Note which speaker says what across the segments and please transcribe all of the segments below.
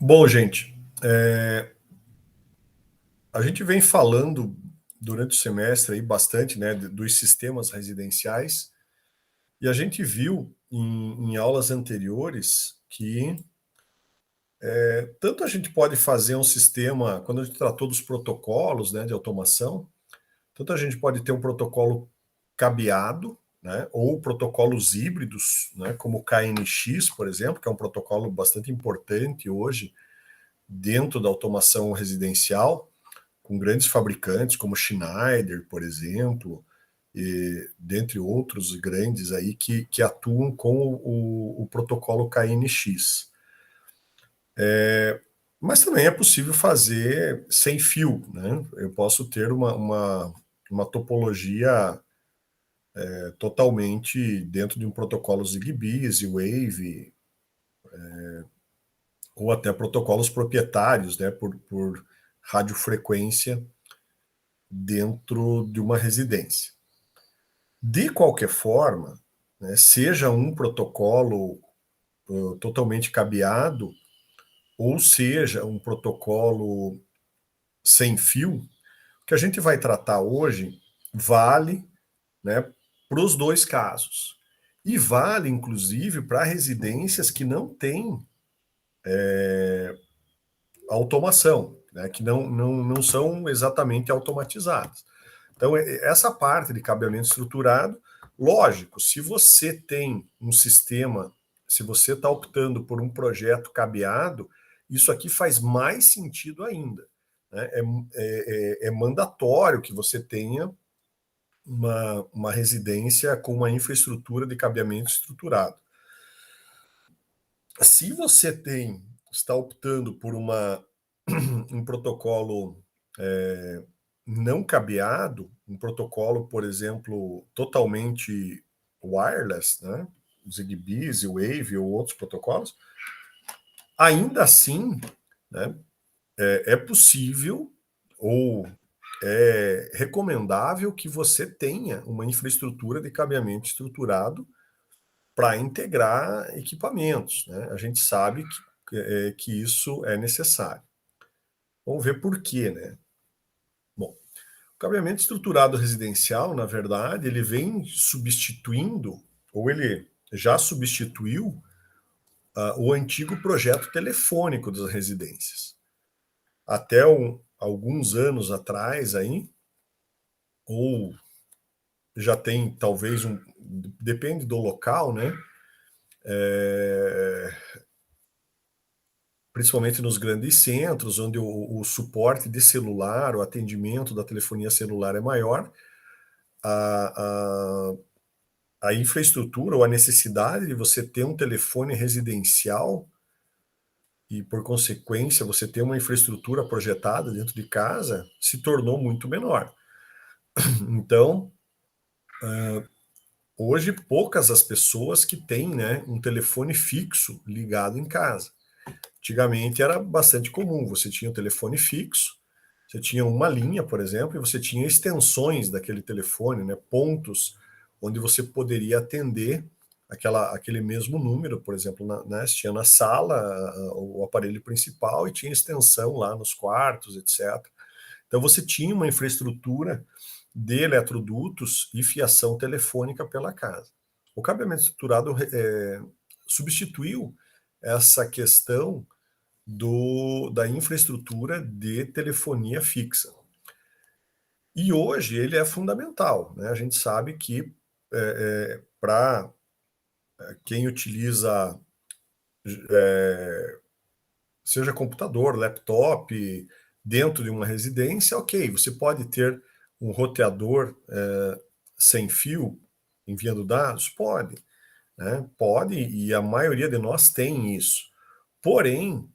Speaker 1: Bom, gente, a gente vem falando durante o semestre aí bastante, né, dos sistemas residenciais, e a gente viu em aulas anteriores que tanto a gente pode fazer um sistema, quando a gente tratou dos protocolos, né, de automação, tanto a gente pode ter um protocolo cabeado, né, ou protocolos híbridos, né, como o KNX, por exemplo, que é um protocolo bastante importante hoje dentro da automação residencial, com grandes fabricantes como Schneider, por exemplo, e dentre outros grandes aí que atuam com o protocolo KNX. Mas também é possível fazer sem fio, né? Eu posso ter uma topologia totalmente dentro de um protocolo Zigbee, Z-Wave, ou até protocolos proprietários, né, por radiofrequência dentro de uma residência. De qualquer forma, né, seja um protocolo totalmente cabeado, ou seja um protocolo sem fio, o que a gente vai tratar hoje vale, né, para os dois casos. E vale, inclusive, para residências que não têm automação, né, que não são exatamente automatizadas. Então, essa parte de cabeamento estruturado, lógico, se você tem um sistema, se você está optando por um projeto cabeado, isso aqui faz mais sentido ainda. Né? É mandatório que você tenha uma residência com uma infraestrutura de cabeamento estruturado. Se você está optando por um protocolo não cabeado, um protocolo, por exemplo, totalmente wireless, né? Zigbee, Z-Wave ou outros protocolos, ainda assim, né, é possível ou é recomendável que você tenha uma infraestrutura de cabeamento estruturado para integrar equipamentos. Né? A gente sabe que isso é necessário. Vamos ver por quê, né? Bom, o cabeamento estruturado residencial, na verdade, ele vem substituindo, ou ele já substituiu, o antigo projeto telefônico das residências. Até alguns anos atrás, aí, ou já tem talvez depende do local, né? É, principalmente nos grandes centros, onde o suporte de celular, o atendimento da telefonia celular é maior, a, a infraestrutura ou a necessidade de você ter um telefone residencial e, por consequência, você ter uma infraestrutura projetada dentro de casa se tornou muito menor. Então, hoje, poucas as pessoas que têm, né, um telefone fixo ligado em casa. Antigamente era bastante comum, você tinha um telefone fixo, você tinha uma linha, por exemplo, e você tinha extensões daquele telefone, né, pontos onde você poderia atender aquele mesmo número, por exemplo, né, tinha na sala o aparelho principal e tinha extensão lá nos quartos, etc. Então você tinha uma infraestrutura de eletrodutos e fiação telefônica pela casa. O cabeamento estruturado substituiu essa questão da infraestrutura de telefonia fixa. E hoje ele é fundamental. Né? A gente sabe que para quem utiliza seja computador, laptop, dentro de uma residência, ok, você pode ter um roteador sem fio enviando dados? Pode. Né? Pode, e a maioria de nós tem isso. Porém,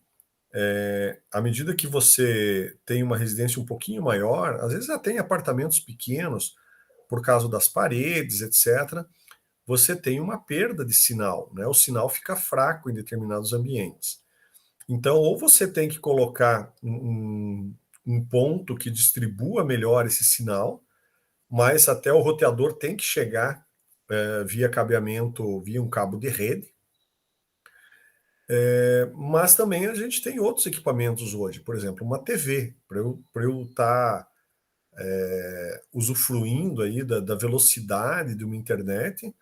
Speaker 1: à medida que você tem uma residência um pouquinho maior, às vezes até em apartamentos pequenos, por causa das paredes, etc., você tem uma perda de sinal, né? O sinal fica fraco em determinados ambientes. Então, ou você tem que colocar um ponto que distribua melhor esse sinal, mas até o roteador tem que chegar via cabeamento, via um cabo de rede, Mas também a gente tem outros equipamentos hoje, por exemplo, uma TV, para eu estar usufruindo aí da velocidade de uma internet.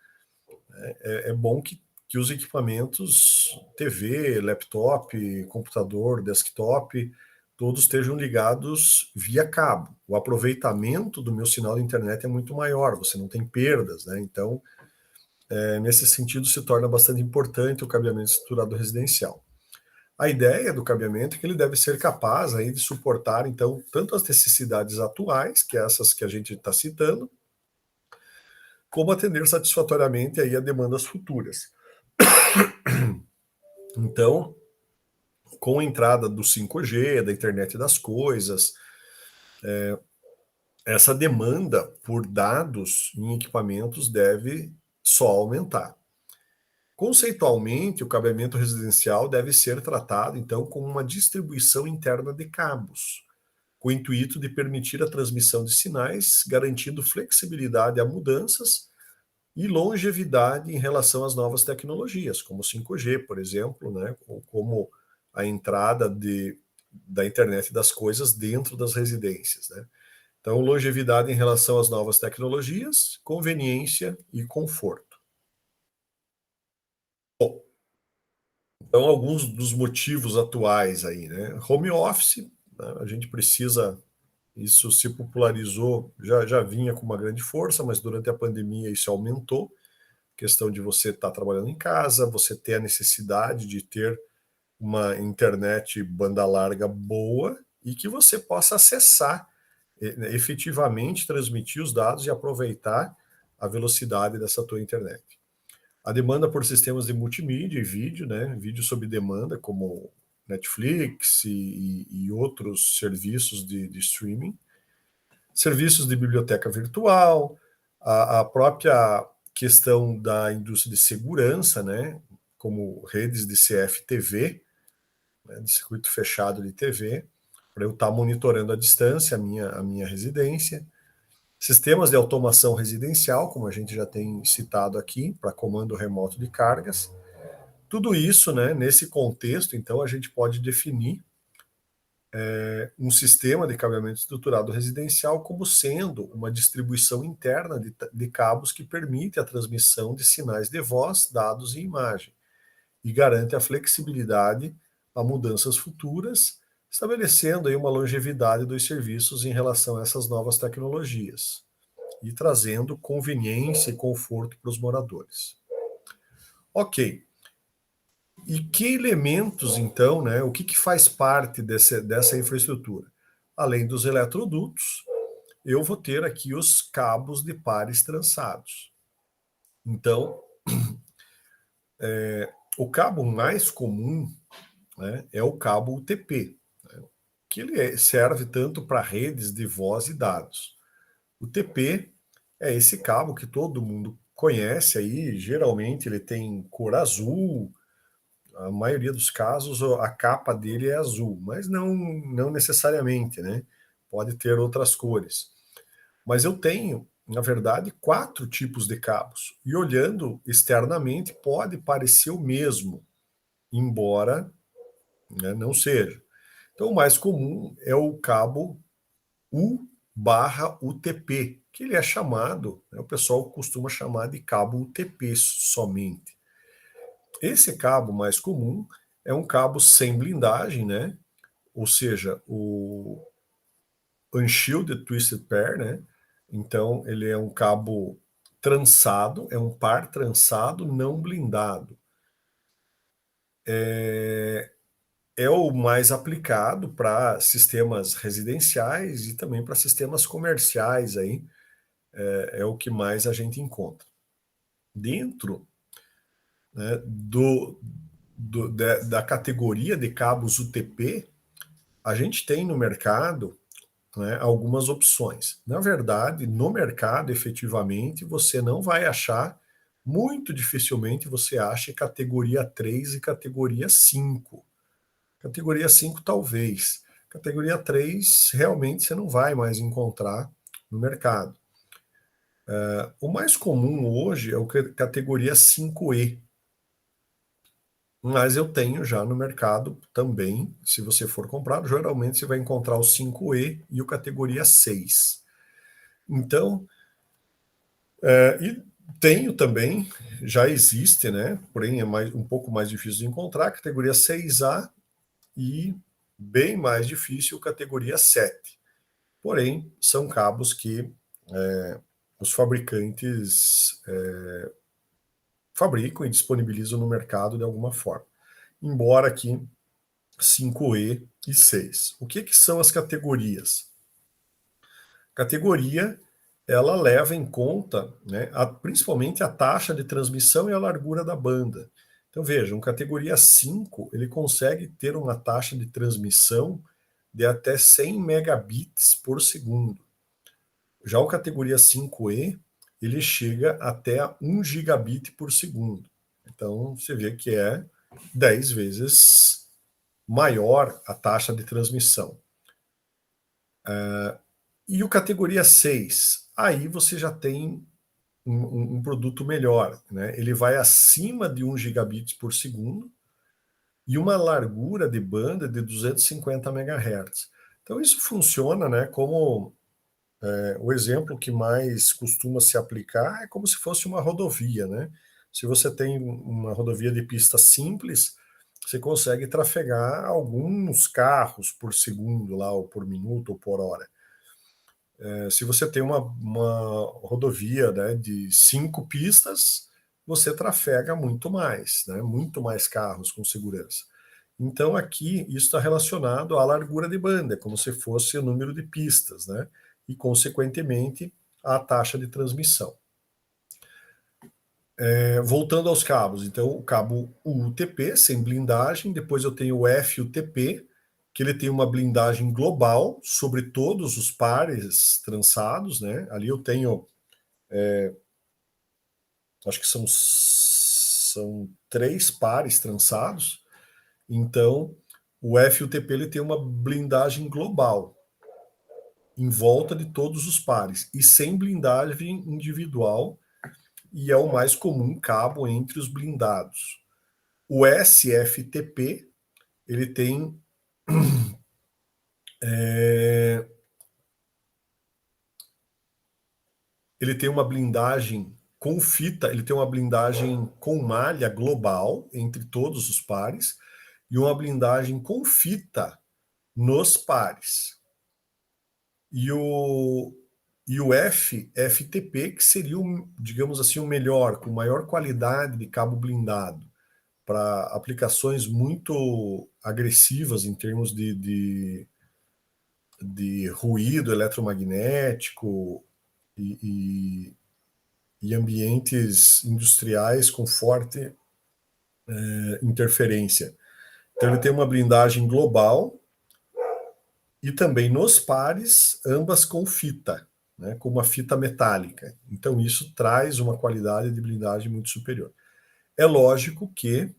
Speaker 1: É bom que os equipamentos, TV, laptop, computador, desktop, todos estejam ligados via cabo. O aproveitamento do meu sinal de internet é muito maior, você não tem perdas, né? Então, nesse sentido, se torna bastante importante o cabeamento estruturado residencial. A ideia do cabeamento é que ele deve ser capaz aí de suportar, então, tanto as necessidades atuais, que é essas que a gente está citando, como atender satisfatoriamente aí a demandas futuras. Então, com a entrada do 5G, da internet das coisas, essa demanda por dados em equipamentos deve só aumentar. Conceitualmente, o cabeamento residencial deve ser tratado, então, como uma distribuição interna de cabos, com o intuito de permitir a transmissão de sinais, garantindo flexibilidade a mudanças e longevidade em relação às novas tecnologias, como o 5G, por exemplo, né, ou como a entrada da internet das coisas dentro das residências. Né? Então, longevidade em relação às novas tecnologias, conveniência e conforto. Bom, então, alguns dos motivos atuais aí, né? Home office, né? A gente precisa, isso se popularizou, já vinha com uma grande força, mas durante a pandemia isso aumentou. Questão de você estar trabalhando em casa, você ter a necessidade de ter uma internet banda larga boa e que você possa acessar, efetivamente transmitir os dados e aproveitar a velocidade dessa tua internet. A demanda por sistemas de multimídia e vídeo, né, vídeo sob demanda, como Netflix e outros serviços de streaming, serviços de biblioteca virtual, a própria questão da indústria de segurança, né, como redes de CFTV, né, de circuito fechado de TV, para eu estar monitorando à distância a minha residência. Sistemas de automação residencial, como a gente já tem citado aqui, para comando remoto de cargas. Tudo isso, né, nesse contexto, então, a gente pode definir um sistema de cabeamento estruturado residencial como sendo uma distribuição interna de cabos que permite a transmissão de sinais de voz, dados e imagem, e garante a flexibilidade a mudanças futuras, estabelecendo aí uma longevidade dos serviços em relação a essas novas tecnologias e trazendo conveniência e conforto para os moradores. Ok. E que elementos, então, né, o que faz parte dessa infraestrutura? Além dos eletrodutos, eu vou ter aqui os cabos de pares trançados. Então, o cabo mais comum, né, é o cabo UTP, né, que ele serve tanto para redes de voz e dados. O TP é esse cabo que todo mundo conhece aí, geralmente ele tem cor azul, a maioria dos casos a capa dele é azul, mas não necessariamente, né? Pode ter outras cores. Mas eu tenho, na verdade, 4 tipos de cabos. E olhando externamente, pode parecer o mesmo, embora, né, não seja. Então, o mais comum é o cabo U/UTP, que ele é chamado, né, o pessoal costuma chamar de cabo UTP somente. Esse cabo mais comum é um cabo sem blindagem, né? Ou seja, o Unshielded Twisted Pair, né? Então, ele é um cabo trançado, é um par trançado não blindado. É o mais aplicado para sistemas residenciais e também para sistemas comerciais aí, é o que mais a gente encontra. Dentro, né, da categoria de cabos UTP, a gente tem no mercado, né, algumas opções. Na verdade, no mercado, efetivamente, você não vai achar, muito dificilmente você acha categoria 3 e categoria 5. Categoria 5 talvez. Categoria 3 realmente você não vai mais encontrar no mercado. O mais comum hoje é o categoria 5E. mas eu tenho já no mercado também, se você for comprar, geralmente você vai encontrar o 5E e o categoria 6. Então, e tenho também, já existe, né? Porém é um pouco mais difícil de encontrar, categoria 6A e bem mais difícil categoria 7. Porém, são cabos que os fabricantes fabricam e disponibilizam no mercado de alguma forma. Embora aqui 5E e 6. O que são as categorias? Categoria, ela leva em conta, né, principalmente a taxa de transmissão e a largura da banda. Então vejam, categoria 5, ele consegue ter uma taxa de transmissão de até 100 megabits por segundo. Já o categoria 5E, ele chega até a 1 gigabit por segundo. Então você vê que é 10 vezes maior a taxa de transmissão. E o categoria 6, aí você já tem um produto melhor, né? Ele vai acima de 1 gigabit por segundo e uma largura de banda de 250 MHz. Então isso funciona, né, como o exemplo que mais costuma se aplicar é como se fosse uma rodovia, né? Se você tem uma rodovia de pista simples, você consegue trafegar alguns carros por segundo lá, ou por minuto, ou por hora. Se você tem uma rodovia, né, de 5 pistas, você trafega muito mais, né, muito mais carros com segurança. Então aqui isso está relacionado à largura de banda, como se fosse o número de pistas, né, e consequentemente a taxa de transmissão. Voltando aos cabos, então o cabo UTP sem blindagem, depois eu tenho o FUTP, que ele tem uma blindagem global sobre todos os pares trançados, né? Ali eu tenho, acho que são 3 pares trançados, então o FUTP ele tem uma blindagem global em volta de todos os pares e sem blindagem individual, e é o mais comum cabo entre os blindados. O SFTP ele tem ele tem uma blindagem com fita, ele tem uma blindagem com malha global entre todos os pares e uma blindagem com fita nos pares. E o FTP, que seria, digamos assim, o melhor, com maior qualidade de cabo blindado, para aplicações muito agressivas em termos de ruído eletromagnético e ambientes industriais com forte interferência. Então ele tem uma blindagem global e também nos pares, ambas com fita, né, com uma fita metálica. Então isso traz uma qualidade de blindagem muito superior. É lógico que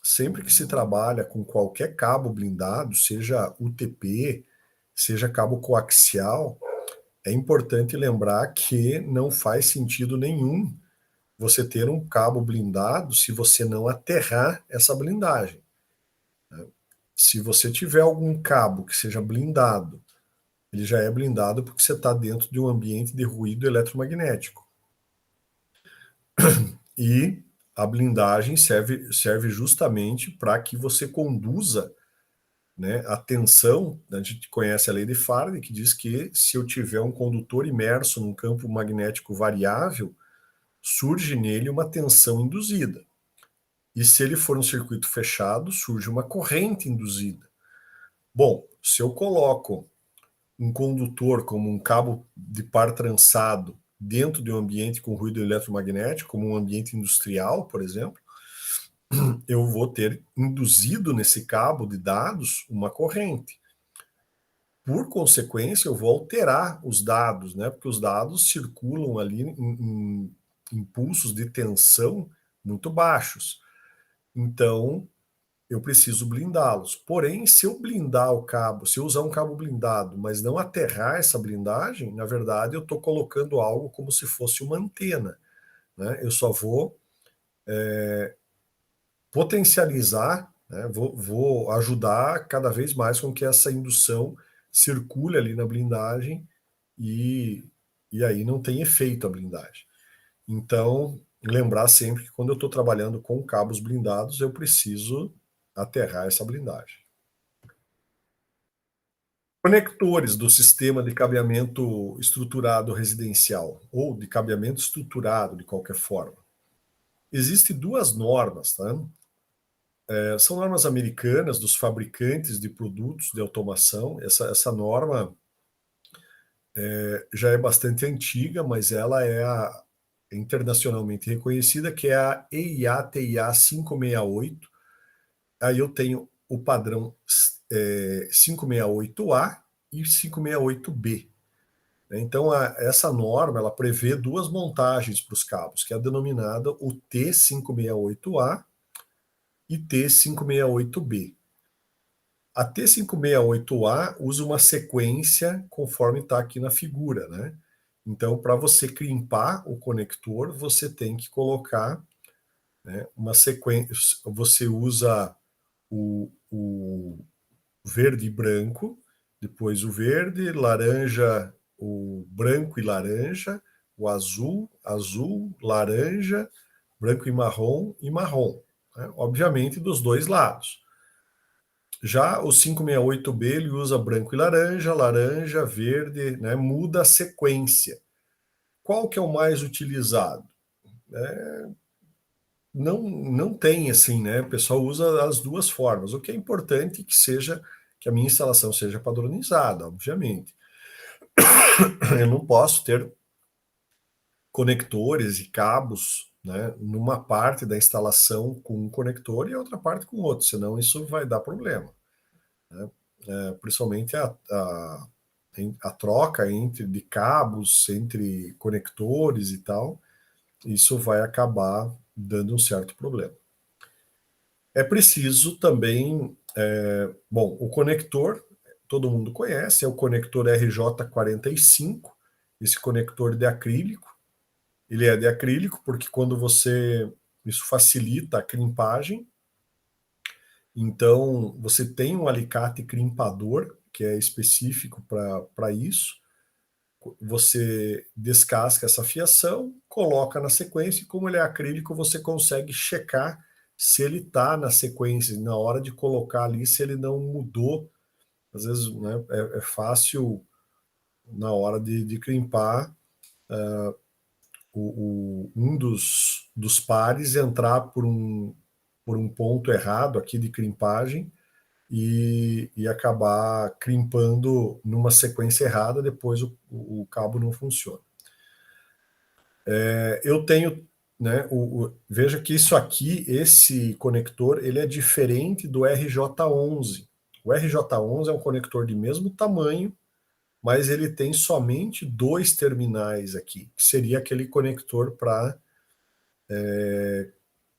Speaker 1: sempre que se trabalha com qualquer cabo blindado, seja UTP, seja cabo coaxial, é importante lembrar que não faz sentido nenhum você ter um cabo blindado se você não aterrar essa blindagem. Se você tiver algum cabo que seja blindado, ele já é blindado porque você está dentro de um ambiente de ruído eletromagnético. E a blindagem serve justamente para que você conduza, né, a tensão. A gente conhece a lei de Faraday, que diz que se eu tiver um condutor imerso num campo magnético variável, surge nele uma tensão induzida. E se ele for um circuito fechado, surge uma corrente induzida. Bom, se eu coloco um condutor como um cabo de par trançado dentro de um ambiente com ruído eletromagnético, como um ambiente industrial, por exemplo, eu vou ter induzido nesse cabo de dados uma corrente. Por consequência, eu vou alterar os dados, né? Porque os dados circulam ali em impulsos de tensão muito baixos. Então, eu preciso blindá-los. Porém, se eu blindar o cabo, se eu usar um cabo blindado, mas não aterrar essa blindagem, na verdade eu estou colocando algo como se fosse uma antena, né? Eu só vou potencializar, né, vou ajudar cada vez mais com que essa indução circule ali na blindagem e aí não tem efeito a blindagem. Então, lembrar sempre que quando eu estou trabalhando com cabos blindados, eu preciso aterrar essa blindagem. Conectores do sistema de cabeamento estruturado residencial, ou de cabeamento estruturado de qualquer forma. Existem duas normas, tá? São normas americanas dos fabricantes de produtos de automação. Essa norma já é bastante antiga, mas ela é internacionalmente reconhecida, que é a EIA-TIA 568. Aí eu tenho o padrão 568A e 568B. Então, essa norma ela prevê duas montagens para os cabos, que é a denominada o T568A e T568B. A T568A usa uma sequência conforme está aqui na figura, né? Então, para você crimpar o conector, você tem que colocar, né, uma sequência. Você usa o verde e branco, depois o verde, laranja, o branco e laranja, o azul, azul, laranja, branco e marrom, né? Obviamente dos dois lados. Já o 568B ele usa branco e laranja, laranja, verde, né? Muda a sequência. Qual que é o mais utilizado? Não tem assim, né? O pessoal usa as duas formas. O que é importante é que a minha instalação seja padronizada, obviamente. Eu não posso ter conectores e cabos, né, numa parte da instalação com um conector e outra parte com outro, senão isso vai dar problema, né? Principalmente a troca de cabos entre conectores e tal, isso vai acabar dando um certo problema. É preciso também, bom, o conector, todo mundo conhece, é o conector RJ45, esse conector de acrílico. Ele é de acrílico porque isso facilita a crimpagem. Então, você tem um alicate crimpador, que é específico para isso. Você descasca essa fiação, coloca na sequência, e como ele é acrílico, você consegue checar se ele está na sequência, na hora de colocar ali, se ele não mudou. Às vezes, né, é fácil, na hora de crimpar, um dos pares entrar por um ponto errado aqui de crimpagem e acabar crimpando numa sequência errada, depois o cabo não funciona. Eu tenho, né, veja que isso aqui, esse conector, ele é diferente do RJ11. O RJ11 é um conector de mesmo tamanho, mas ele tem somente dois terminais aqui, que seria aquele conector para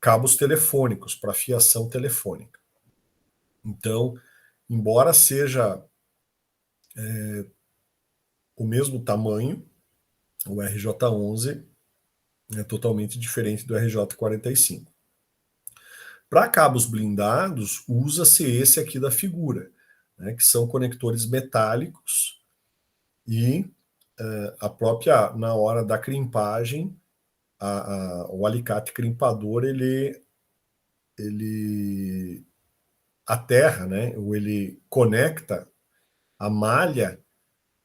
Speaker 1: cabos telefônicos, para fiação telefônica. Então, embora seja o mesmo tamanho, o RJ11 é totalmente diferente do RJ45. Para cabos blindados, usa-se esse aqui da figura, né, que são conectores metálicos e a própria, na hora da crimpagem, o alicate crimpador, ele aterra, né, ou ele conecta a malha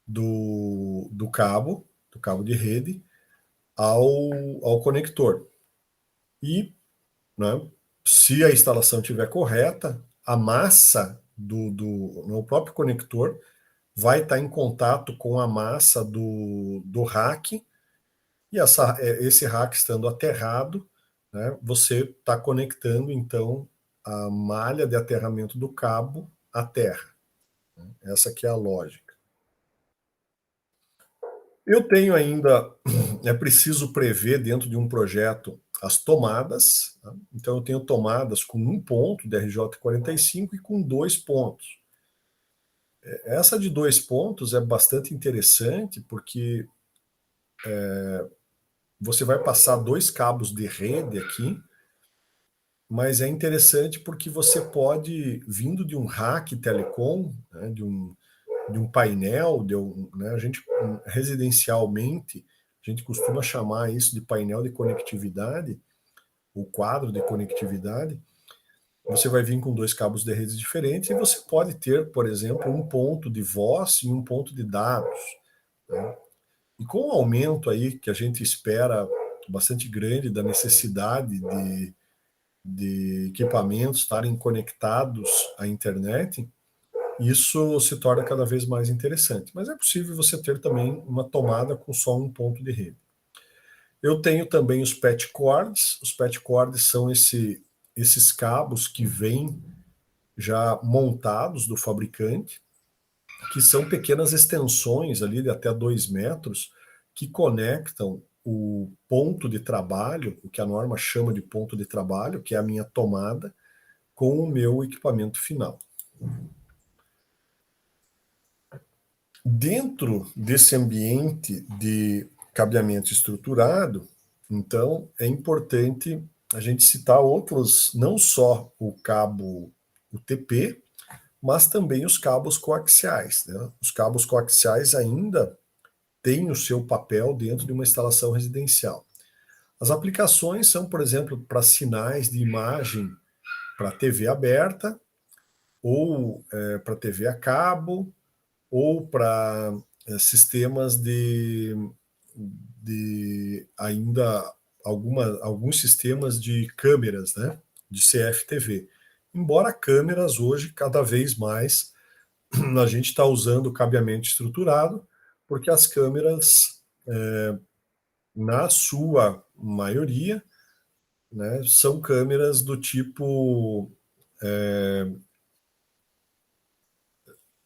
Speaker 1: do cabo de rede, ao conector. E, né, se a instalação estiver correta, a massa no próprio conector vai estar em contato com a massa do rack, e esse rack estando aterrado, né, você está conectando, então, a malha de aterramento do cabo à terra. Essa aqui é a lógica. Eu tenho ainda, é preciso prever dentro de um projeto as tomadas, tá? Então eu tenho tomadas com um ponto de RJ45 e com 2 pontos. Essa de 2 pontos é bastante interessante porque você vai passar 2 cabos de rede aqui, mas é interessante porque você pode, vindo de um rack telecom, né, de um painel, né, a gente residencialmente, a gente costuma chamar isso de painel de conectividade, o quadro de conectividade. Você vai vir com dois cabos de redes diferentes e você pode ter, por exemplo, um ponto de voz e um ponto de dados, né? E com o aumento aí que a gente espera bastante grande da necessidade de equipamentos estarem conectados à internet, isso se torna cada vez mais interessante. Mas é possível você ter também uma tomada com só um ponto de rede. Eu tenho também os patch cords. Os patch cords são esses cabos que vêm já montados do fabricante, que são pequenas extensões ali de até 2 metros, que conectam o ponto de trabalho, o que a norma chama de ponto de trabalho, que é a minha tomada, com o meu equipamento final. Dentro desse ambiente de cabeamento estruturado, então, é importante a gente citar outros, não só o cabo UTP, mas também os cabos coaxiais, né? Os cabos coaxiais ainda têm o seu papel dentro de uma instalação residencial. As aplicações são, por exemplo, para sinais de imagem para TV aberta, ou para TV a cabo, ou para sistemas de ainda alguns sistemas de câmeras, né, de CFTV. Embora câmeras hoje, cada vez mais, a gente está usando o cabeamento estruturado, porque as câmeras, na sua maioria, né, são câmeras do tipo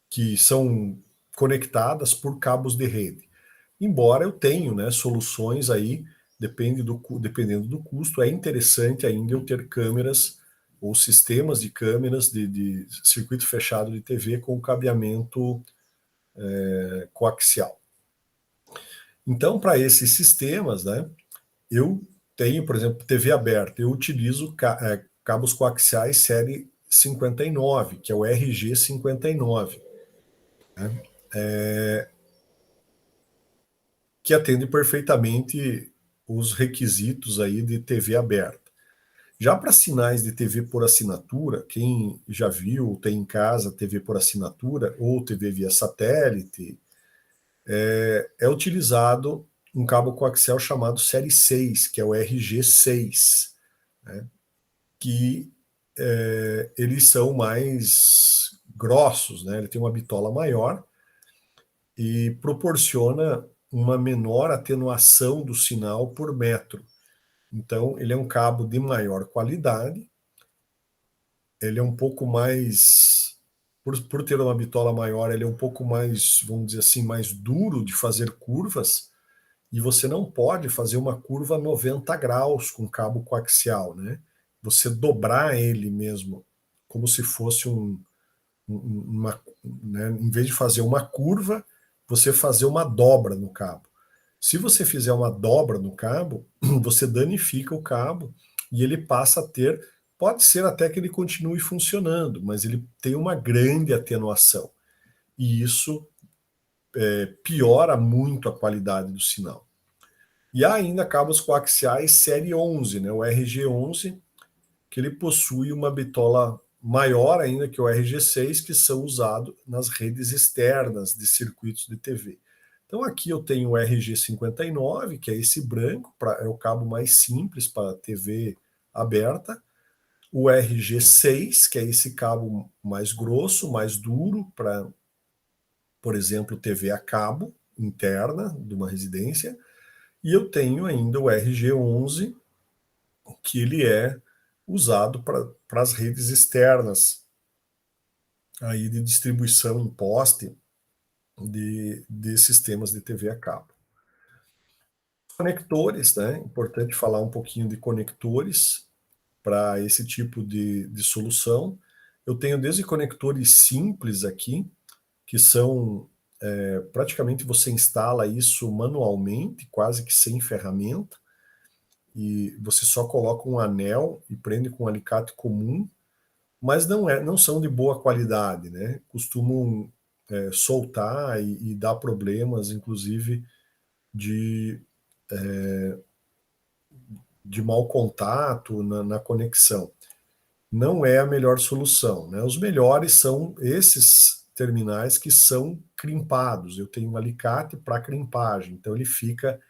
Speaker 1: que são conectadas por cabos de rede. Embora eu tenha, né, soluções aí, dependendo do custo, é interessante ainda eu ter câmeras ou sistemas de câmeras de circuito fechado de TV com cabeamento coaxial. Então, para esses sistemas, né, eu tenho, por exemplo, TV aberta, eu utilizo cabos coaxiais série 59, que é o RG59, né, que atende perfeitamente os requisitos aí de TV aberta. Já para sinais de TV por assinatura, quem já viu, tem em casa TV por assinatura ou TV via satélite, é utilizado um cabo coaxial chamado série 6, que é o RG6, né, que eles são mais grossos, né? Ele tem uma bitola maior e proporciona uma menor atenuação do sinal por metro. Então, ele é um cabo de maior qualidade, ele é um pouco mais, por ter uma bitola maior, ele é um pouco mais, vamos dizer assim, mais duro de fazer curvas, e você não pode fazer uma curva 90 graus com cabo coaxial, né? Você dobrar ele mesmo, como se fosse uma, né? Em vez de fazer uma curva, você fazer uma dobra no cabo. Se você fizer uma dobra no cabo, você danifica o cabo e ele passa a ter, pode ser até que ele continue funcionando, mas ele tem uma grande atenuação. E isso piora muito a qualidade do sinal. E há ainda cabos coaxiais série 11, né, o RG11, que ele possui uma bitola maior ainda que o RG6, que são usados nas redes externas de circuitos de TV. Então aqui eu tenho o RG59, que é esse branco, é o cabo mais simples para TV aberta. O RG6, que é esse cabo mais grosso, mais duro, para, por exemplo, TV a cabo interna de uma residência. E eu tenho ainda o RG11, que ele é usado para as redes externas aí de distribuição em poste de sistemas de TV a cabo. Conectores, né? Importante falar um pouquinho de conectores para esse tipo de solução. Eu tenho desde conectores simples aqui, que são praticamente você instala isso manualmente, quase que sem ferramenta, e você só coloca um anel e prende com um alicate comum, mas não são de boa qualidade, né? Costumam soltar e dar problemas, inclusive de, de mau contato na conexão. Não é a melhor solução, né? Os melhores são esses terminais que são crimpados. Eu tenho um alicate para crimpagem, então ele fica,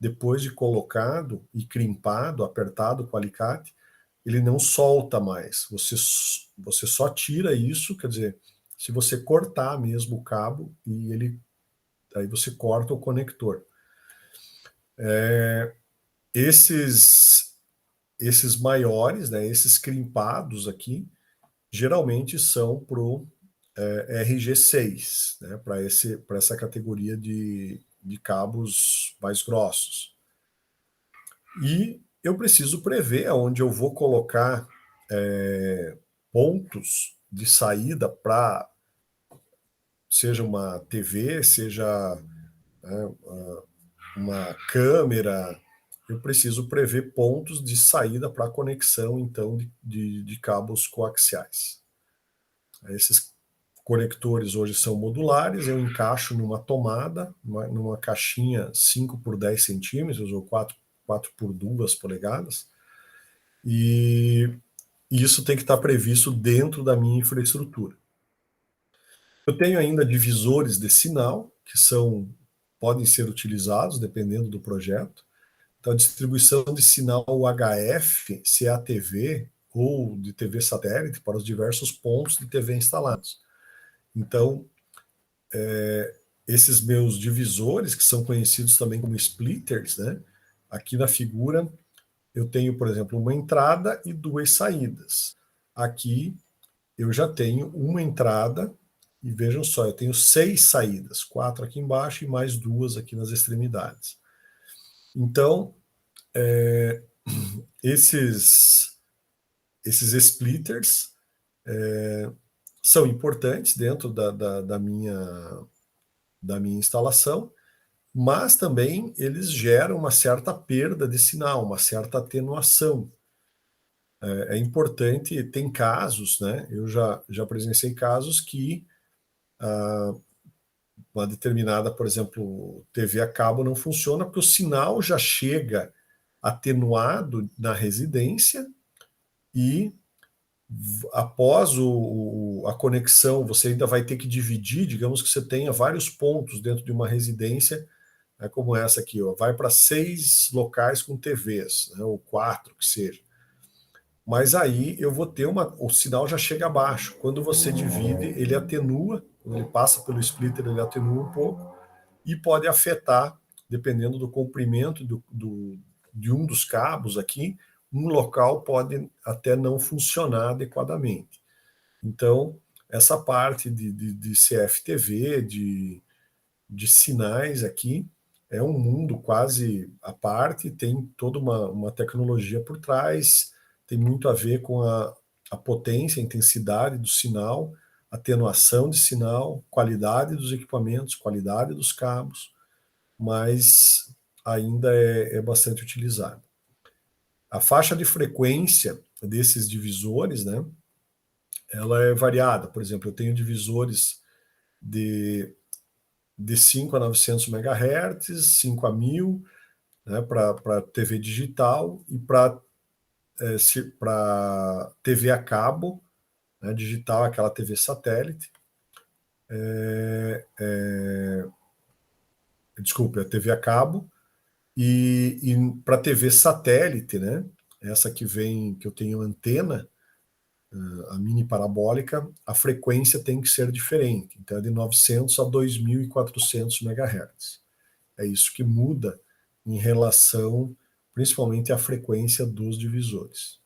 Speaker 1: depois de colocado e crimpado, apertado com o alicate, ele não solta mais. Você só tira isso, quer dizer, se você cortar mesmo o cabo e aí você corta o conector. Esses maiores, né, esses crimpados aqui, geralmente são para o RG6, né, para essa categoria de cabos mais grossos. E eu preciso prever onde eu vou colocar pontos de saída para, seja uma TV, seja uma câmera. Eu preciso prever pontos de saída para conexão, então, de cabos coaxiais. Esses conectores hoje são modulares, eu encaixo numa tomada, numa caixinha 5 por 10 centímetros ou 4 por 2 polegadas, e isso tem que estar previsto dentro da minha infraestrutura. Eu tenho ainda divisores de sinal, que podem ser utilizados dependendo do projeto. Então, a distribuição de sinal UHF, CATV ou de TV satélite para os diversos pontos de TV instalados. Então, esses meus divisores, que são conhecidos também como splitters, né? Aqui na figura eu tenho, por exemplo, uma entrada e duas saídas. Aqui eu já tenho uma entrada e vejam só, eu tenho 6 saídas, 4 aqui embaixo e mais 2 aqui nas extremidades. Então, esses splitters são importantes dentro da minha instalação, mas também eles geram uma certa perda de sinal, uma certa atenuação. É importante, tem casos, né? Eu já presenciei casos que uma determinada, por exemplo, TV a cabo não funciona porque o sinal já chega atenuado na residência e após a conexão, você ainda vai ter que dividir, digamos que você tenha vários pontos dentro de uma residência, né, como essa aqui, ó, vai para 6 locais com TVs, né, ou 4, que seja. Mas aí eu vou ter o sinal já chega abaixo. Quando você divide, ele atenua, quando ele passa pelo splitter, ele atenua um pouco e pode afetar, dependendo do comprimento de um dos cabos aqui, um local pode até não funcionar adequadamente. Então, essa parte de CFTV, de sinais aqui, é um mundo quase à parte, tem toda uma tecnologia por trás, tem muito a ver com a potência, a intensidade do sinal, atenuação de sinal, qualidade dos equipamentos, qualidade dos cabos, mas ainda é bastante utilizado. A faixa de frequência desses divisores, né, ela é variada. Por exemplo, eu tenho divisores de 5 a 900 MHz, 5 a 1000, né, para TV digital e para TV a cabo, né, digital, aquela TV satélite. Desculpe, a TV a cabo. E para TV satélite, né, essa que eu tenho antena, a mini parabólica, a frequência tem que ser diferente. Então é de 900 a 2.400 MHz. É isso que muda em relação, principalmente, à frequência dos divisores.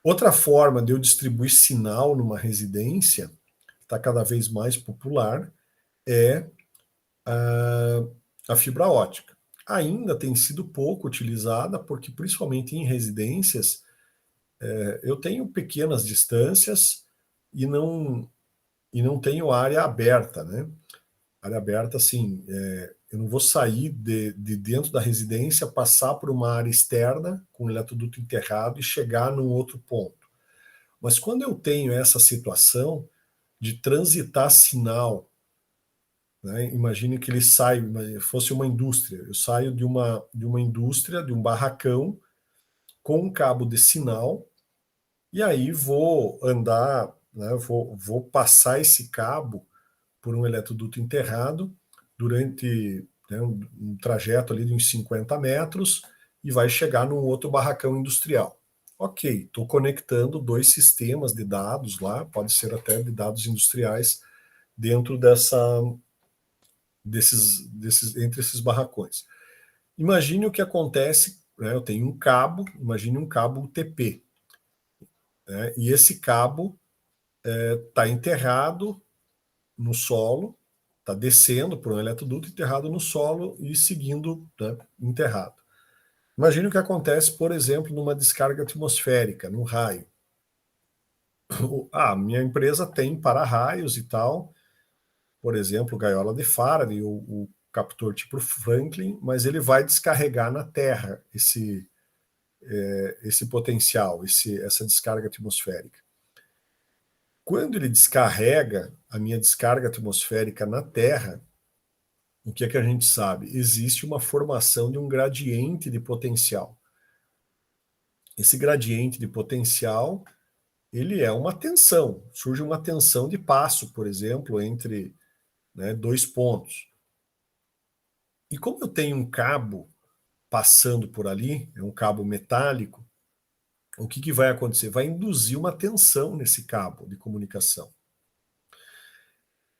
Speaker 1: Outra forma de eu distribuir sinal numa residência, que está cada vez mais popular, é a fibra ótica. Ainda tem sido pouco utilizada, porque principalmente em residências, eu tenho pequenas distâncias e não tenho área aberta, né? Área aberta, assim, Eu não vou sair de dentro da residência, passar por uma área externa com o eletroduto enterrado e chegar num outro ponto. Mas quando eu tenho essa situação de transitar sinal, né, imagine que ele sai, fosse uma indústria, eu saio de uma indústria, de um barracão, com um cabo de sinal, e aí vou andar, né, vou passar esse cabo por um eletroduto enterrado durante, né, um trajeto ali de uns 50 metros e vai chegar num outro barracão industrial. Ok, estou conectando dois sistemas de dados lá, pode ser até de dados industriais, dentro entre esses barracões. Imagine o que acontece, né, eu tenho um cabo, imagine um cabo UTP, né, e esse cabo está enterrado no solo, está descendo por um eletroduto enterrado no solo e seguindo, né, enterrado. Imagine o que acontece, por exemplo, numa descarga atmosférica, num raio. Minha empresa tem para-raios e tal, por exemplo, gaiola de Faraday, o captor tipo Franklin, mas ele vai descarregar na Terra esse potencial, essa descarga atmosférica. Quando ele descarrega a minha descarga atmosférica na Terra, o que é que a gente sabe? Existe uma formação de um gradiente de potencial. Esse gradiente de potencial, ele é uma tensão. Surge uma tensão de passo, por exemplo, entre, né, dois pontos. E como eu tenho um cabo passando por ali, é um cabo metálico, o que vai acontecer? Vai induzir uma tensão nesse cabo de comunicação.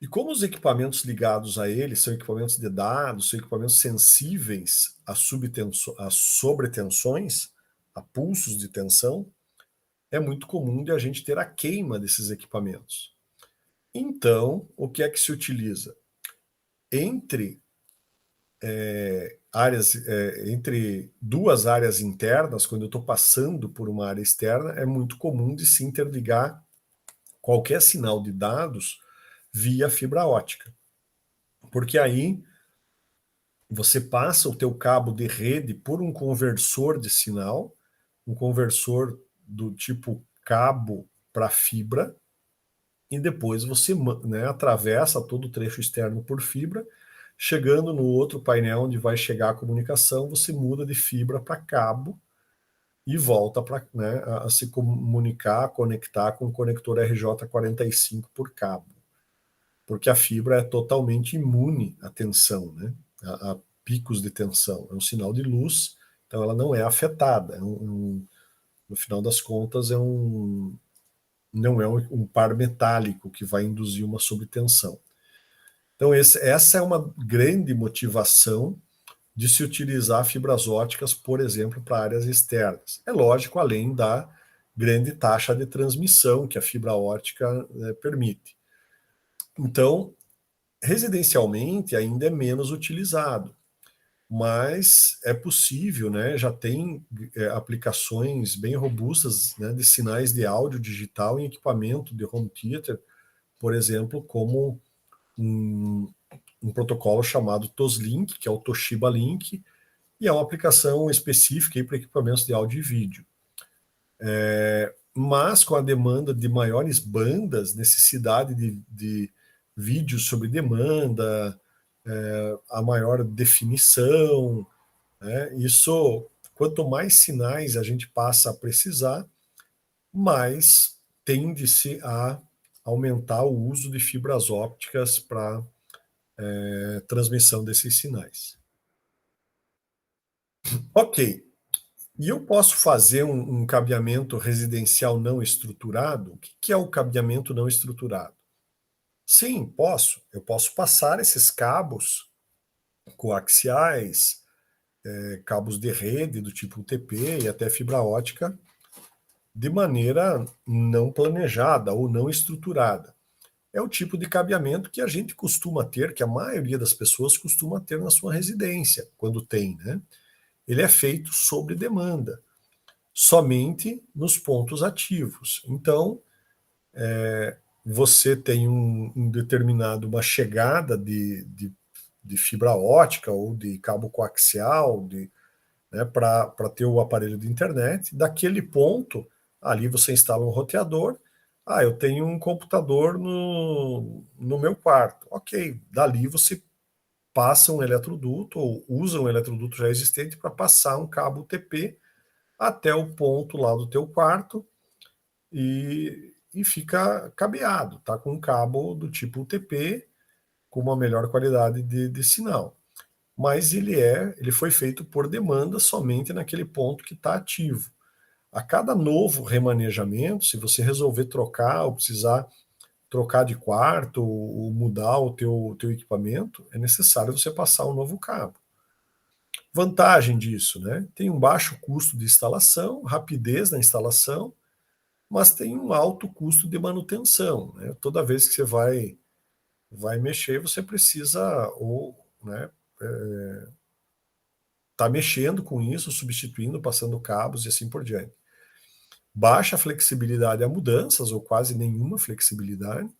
Speaker 1: E como os equipamentos ligados a ele são equipamentos de dados, são equipamentos sensíveis a sobretensões, a pulsos de tensão, é muito comum de a gente ter a queima desses equipamentos. Então, o que é que se utiliza? Entre entre duas áreas internas, quando eu estou passando por uma área externa, é muito comum de se interligar qualquer sinal de dados via fibra ótica. Porque aí você passa o teu cabo de rede por um conversor de sinal, um conversor do tipo cabo para fibra, e depois você, né, atravessa todo o trecho externo por fibra, chegando no outro painel onde vai chegar a comunicação, você muda de fibra para cabo e volta para, né, a se comunicar, conectar com o conector RJ45 por cabo. Porque a fibra é totalmente imune à tensão, né, a picos de tensão. É um sinal de luz, então ela não é afetada. No final das contas, não é um par metálico que vai induzir uma subtensão. Então, essa é uma grande motivação de se utilizar fibras óticas, por exemplo, para áreas externas. É lógico, além da grande taxa de transmissão que a fibra ótica, né, permite. Então, residencialmente ainda é menos utilizado, mas é possível, né? Já tem aplicações bem robustas, né, de sinais de áudio digital em equipamento de home theater, por exemplo, como um protocolo chamado Toslink, que é o Toshiba Link, e é uma aplicação específica para equipamentos de áudio e vídeo. Mas com a demanda de maiores bandas, necessidade de vídeos sobre demanda, a maior definição, né? Isso, quanto mais sinais a gente passa a precisar, mais tende-se a aumentar o uso de fibras ópticas para transmissão desses sinais. Ok, e eu posso fazer um cabeamento residencial não estruturado? O que é o cabeamento não estruturado? Sim, posso. Eu posso passar esses cabos coaxiais, cabos de rede do tipo UTP e até fibra ótica de maneira não planejada ou não estruturada. É o tipo de cabeamento que a gente costuma ter, que a maioria das pessoas costuma ter na sua residência, quando tem, né? Ele é feito sob demanda, somente nos pontos ativos. Então, você tem uma chegada de de fibra ótica ou de cabo coaxial, né, para ter o aparelho de internet. Daquele ponto, ali você instala um roteador. Eu tenho um computador no meu quarto. Ok, dali você passa um eletroduto ou usa um eletroduto já existente para passar um cabo UTP até o ponto lá do teu quarto e fica cabeado, tá com um cabo do tipo UTP com uma melhor qualidade de sinal. Mas ele foi feito por demanda somente naquele ponto que está ativo. A cada novo remanejamento, se você resolver trocar ou precisar trocar de quarto ou mudar o teu equipamento, é necessário você passar um novo cabo. Vantagem disso, né? Tem um baixo custo de instalação, rapidez na instalação, mas tem um alto custo de manutenção, né? Toda vez que você vai mexer, você precisa ou, né, tá mexendo com isso, substituindo, passando cabos e assim por diante. Baixa flexibilidade a mudanças ou quase nenhuma flexibilidade.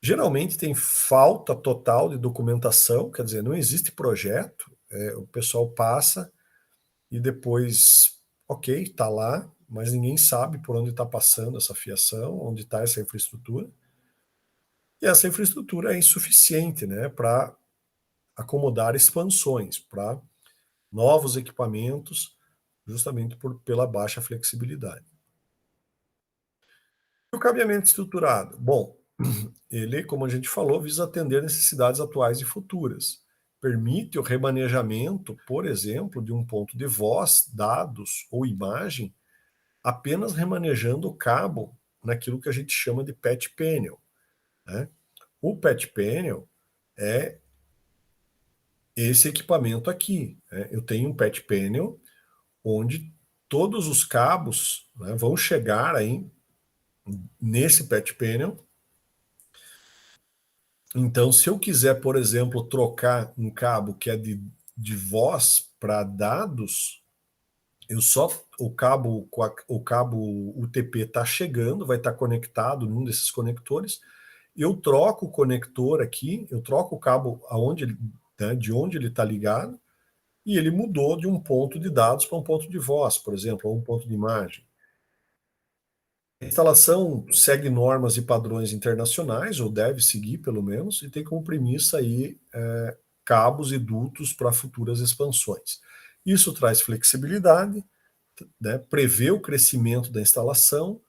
Speaker 1: Geralmente tem falta total de documentação, quer dizer, não existe projeto, o pessoal passa e depois, ok, está lá, mas ninguém sabe por onde está passando essa fiação, onde está essa infraestrutura. E essa infraestrutura é insuficiente, né, para acomodar expansões, para novos equipamentos, justamente pela baixa flexibilidade. O cabeamento estruturado, bom, ele, como a gente falou, visa atender necessidades atuais e futuras. Permite o remanejamento, por exemplo, de um ponto de voz, dados ou imagem, apenas remanejando o cabo naquilo que a gente chama de patch panel, né? O patch panel é esse equipamento aqui, né? Eu tenho um patch panel onde todos os cabos, né, vão chegar aí nesse patch panel. Então, se eu quiser, por exemplo, trocar um cabo que é de voz para dados, eu só o cabo UTP está chegando, vai estar conectado num desses conectores. Eu troco o conector aqui, eu troco o cabo né, de onde ele está ligado, e ele mudou de um ponto de dados para um ponto de voz, por exemplo, ou um ponto de imagem. A instalação segue normas e padrões internacionais, ou deve seguir pelo menos, e tem como premissa aí cabos e dutos para futuras expansões. Isso traz flexibilidade, né, prevê o crescimento da instalação.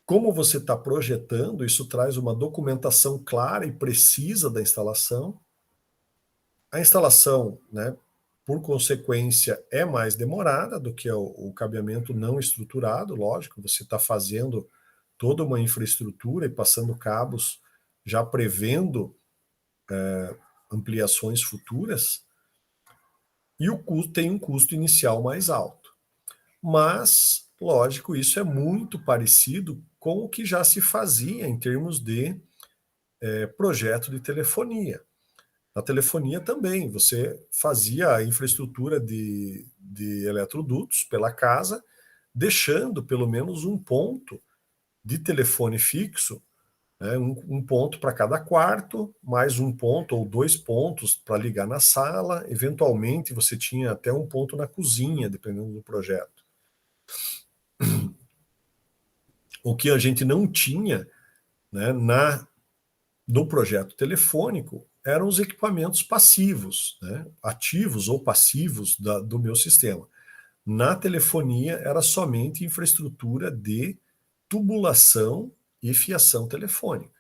Speaker 1: Como você está projetando, isso traz uma documentação clara e precisa da instalação. A instalação, né, por consequência, é mais demorada do que o cabeamento não estruturado, lógico, você está fazendo toda uma infraestrutura e passando cabos já prevendo ampliações futuras, e o custo tem um custo inicial mais alto. Mas, lógico, isso é muito parecido com o que já se fazia em termos de projeto de telefonia. Na telefonia também, você fazia a infraestrutura de eletrodutos pela casa, deixando pelo menos um ponto de telefone fixo, né, um ponto para cada quarto, mais um ponto ou dois pontos para ligar na sala. Eventualmente, você tinha até um ponto na cozinha, dependendo do projeto. O que a gente não tinha, né, no projeto telefônico eram os equipamentos passivos, né, ativos ou passivos do meu sistema. Na telefonia era somente infraestrutura de tubulação e fiação telefônica.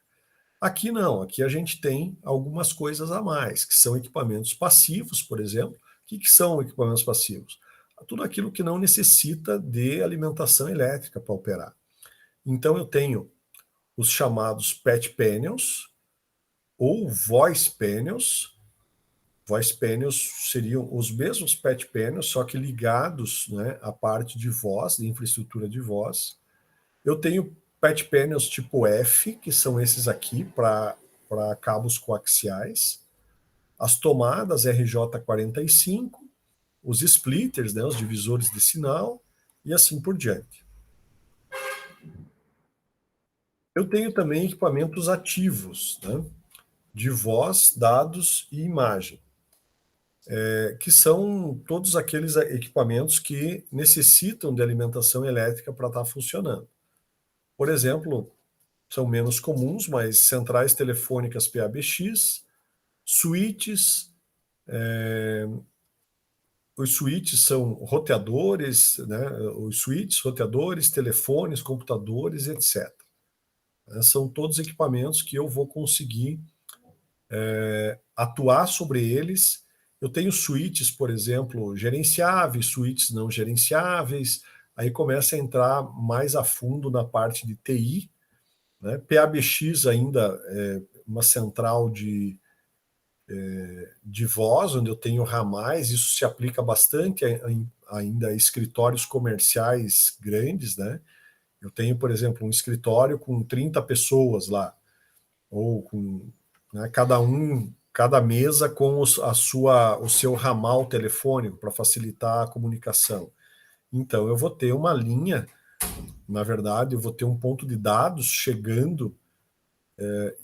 Speaker 1: Aqui não, aqui a gente tem algumas coisas a mais, que são equipamentos passivos, por exemplo. O que são equipamentos passivos? Tudo aquilo que não necessita de alimentação elétrica para operar. Então eu tenho os chamados patch panels ou voice panels. Voice panels seriam os mesmos patch panels, só que ligados, né, à parte de voz, de infraestrutura de voz. Eu tenho patch panels tipo F, que são esses aqui para cabos coaxiais, as tomadas RJ45, os splitters, né, os divisores de sinal, e assim por diante. Eu tenho também equipamentos ativos, né? de voz, dados e imagem, que são todos aqueles equipamentos que necessitam de alimentação elétrica para estar funcionando. Por exemplo, são menos comuns, mas centrais telefônicas PABX, switches, os switches são roteadores, né? Os switches, roteadores, telefones, computadores, etc. São todos equipamentos que eu vou conseguir atuar sobre eles. Eu tenho switches, por exemplo, gerenciáveis, switches não gerenciáveis, aí começa a entrar mais a fundo na parte de TI, né? PABX ainda é uma central de voz, onde eu tenho ramais, isso se aplica bastante ainda a escritórios comerciais grandes, né? Eu tenho, por exemplo, um escritório com 30 pessoas lá, ou com, né, cada mesa com o seu ramal telefônico para facilitar a comunicação. Então, eu vou ter uma linha, na verdade, eu vou ter um ponto de dados chegando